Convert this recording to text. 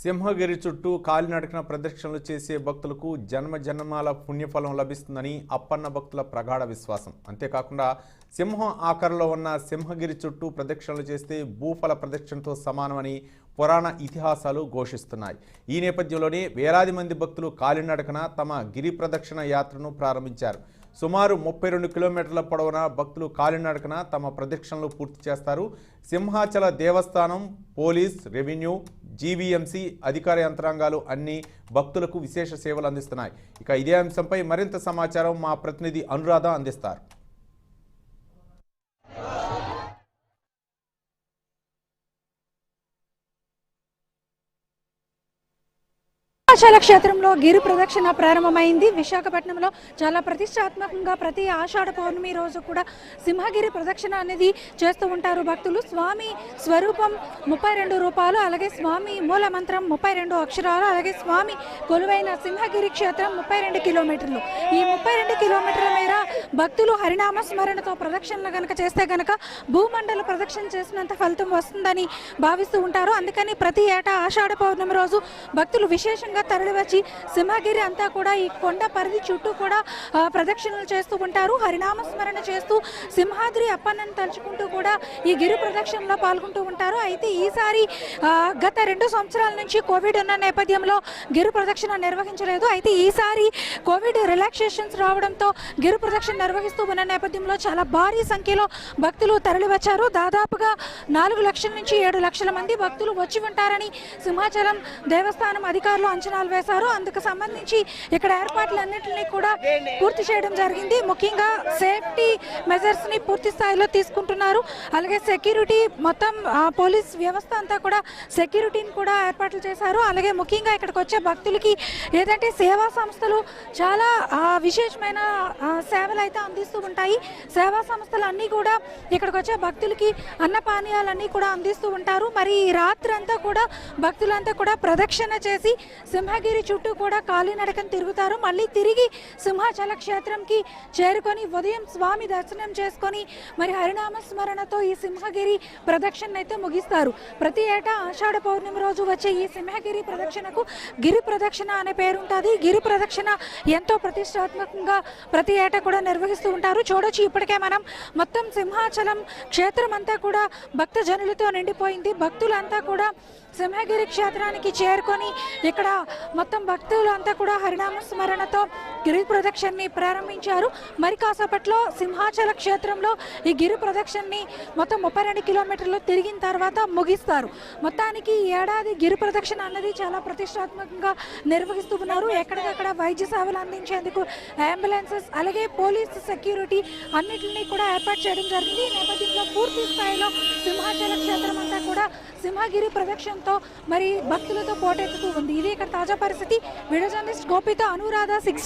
సింహగిరి చుట్టూ కాలినడకన ప్రదక్షిణలు చేసే భక్తులకు జన్మ జన్మాల పుణ్యఫలం లభిస్తుందని అప్పన్న భక్తుల ప్రగాఢ విశ్వాసం. అంతేకాకుండా సింహం ఆకారంలో ఉన్న సింహగిరి చుట్టూ ప్రదక్షిణలు చేస్తే భూఫల ప్రదక్షిణతో సమానమని పురాణ ఇతిహాసాలు ఘోషిస్తున్నాయి. ఈ నేపథ్యంలోనే వేలాది మంది భక్తులు కాలినడకన తమ గిరి ప్రదక్షిణ యాత్రను ప్రారంభించారు. సుమారు 32 కిలోమీటర్ల పొడవున భక్తులు కాలినడకన తమ ప్రదక్షిణలు పూర్తి చేస్తారు. సింహాచల దేవస్థానం, పోలీస్, రెవెన్యూ, జీవీఎంసీ అధికార యంత్రాంగాలు అన్ని భక్తులకు విశేష సేవలు అందిస్తున్నాయి. ఇక ఇదే అంశంపై మరింత సమాచారం మా ప్రతినిధి అనురాధ అందిస్తారు. సింహాచల క్షేత్రంలో గిరి ప్రదక్షిణ ప్రారంభమైంది. విశాఖపట్నంలో చాలా ప్రతిష్టాత్మకంగా ప్రతి ఆషాఢ పౌర్ణమి రోజు కూడా సింహగిరి ప్రదక్షిణ అనేది చేస్తూ ఉంటారు భక్తులు. స్వామి స్వరూపం 32 రూపాలు, అలాగే స్వామి మూల మంత్రం 32 అక్షరాలు, అలాగే స్వామి కొలువైన సింహగిరి క్షేత్రం 32 కిలోమీటర్లు. ఈ 32 కిలోమీటర్ల మేర భక్తులు హరినామ స్మరణతో ప్రదక్షిణలు కనుక చేస్తే కనుక భూమండల ప్రదక్షిణ చేసినంత ఫలితం వస్తుందని భావిస్తూ ఉంటారు. అందుకని ప్రతి ఏటా ఆషాఢ పౌర్ణమి రోజు భక్తులు విశేషంగా తరలివచ్చి సింహగిరి అంతా కూడా ఈ కొండ పరిధి చుట్టూ కూడా ప్రదక్షిణలు చేస్తూ ఉంటారు. హరినామ స్మరణ చేస్తూ సింహాద్రి అప్పన్నను తలుచుకుంటూ కూడా ఈ గిరి ప్రదక్షిణలో పాల్గొంటూ ఉంటారు. అయితే ఈసారి గత 2 సంవత్సరాల నుంచి కోవిడ్ ఉన్న నేపథ్యంలో గిరి ప్రదక్షిణ నిర్వహించలేదు. అయితే ఈసారి కోవిడ్ రిలాక్సేషన్స్ రావడంతో గిరి ప్రదక్షిణ నిర్వహిస్తూ ఉన్న నేపథ్యంలో చాలా భారీ సంఖ్యలో భక్తులు తరలివచ్చారు. దాదాపుగా 4 లక్షల నుంచి 7 లక్షల మంది భక్తులు వచ్చి ఉంటారని సింహాచలం దేవస్థానం అధికారులు అంచనాలు వేశారు. అందుకు సంబంధించి ఇక్కడ ఏర్పాట్లన్నింటినీ కూడా పూర్తి చేయడం జరిగింది. ముఖ్యంగా సేఫ్టీ మెజర్స్ ని పూర్తి స్థాయిలో తీసుకుంటున్నారు. అలాగే సెక్యూరిటీ మొత్తం పోలీస్ వ్యవస్థ అంతా కూడా సెక్యూరిటీని కూడా ఏర్పాట్లు చేశారు. అలాగే ముఖ్యంగా ఇక్కడికి వచ్చే భక్తులకి ఏదంటే సేవా సంస్థలు చాలా విశేషమైన సేవలు అయితే అందిస్తూ ఉంటాయి. సేవా సంస్థలు అన్నీ కూడా ఇక్కడికి వచ్చే భక్తులకి అన్నపానీయాలన్నీ కూడా అందిస్తూ ఉంటారు. మరి రాత్రి అంతా కూడా భక్తులంతా కూడా ప్రదక్షిణ చేసి సింహగిరి చుట్టూ కూడా కాలినడకన తిరుగుతారు. మళ్ళీ తిరిగి సింహాచల క్షేత్రంకి చేరుకొని ఉదయం స్వామి దర్శనం చేసుకొని మరి హరినామ స్మరణతో ఈ సింహగిరి ప్రదక్షిణ అయితే ముగిస్తారు. ప్రతి ఏటా ఆషాఢ పౌర్ణమి రోజు వచ్చే ఈ సింహగిరి ప్రదక్షిణకు గిరి ప్రదక్షిణ అనే పేరు ఉంటుంది. గిరి ప్రదక్షిణ ఎంతో ప్రతిష్టాత్మకంగా ప్రతి ఏటా కూడా నిర్వహిస్తూ ఉంటారు. చూడొచ్చు, ఇప్పటికే మనం మొత్తం సింహాచలం క్షేత్రం అంతా కూడా భక్త జనులతో నిండిపోయింది. భక్తులంతా కూడా సింహగిరి క్షేత్రానికి చేరుకొని ఇక్కడ మొత్తం భక్తులంతా కూడా హరినామ స్మరణతో గిరి ప్రదక్షిణని ప్రారంభించారు. మరి కాసేపట్లో సింహాచల క్షేత్రంలో ఈ గిరి ప్రదక్షిణని మొత్తం 32 కిలోమీటర్లు తిరిగిన తర్వాత ముగిస్తారు. మొత్తానికి ఈ ఏడాది గిరి ప్రదక్షిణ అన్నది చాలా ప్రతిష్టాత్మకంగా నిర్వహిస్తూ ఉన్నారు. ఎక్కడికక్కడ వైద్య సేవలు అందించేందుకు అంబులెన్సెస్, అలాగే పోలీస్ సెక్యూరిటీ అన్నింటినీ కూడా ఏర్పాటు చేయడం జరిగింది. ఈ నేపథ్యంలో పూర్తి స్థాయిలో సింహాచల క్షేత్రం అంతా కూడా సింహగిరి ప్రదక్షిణతో మరి భక్తులతో పోటెత్తుతూ ఉంది. ఇది ఇక్కడ తాజా పరిస్థితి. వీడియో జర్నలిస్ట్ గోపితో అనురాధ, 6 టీవీ.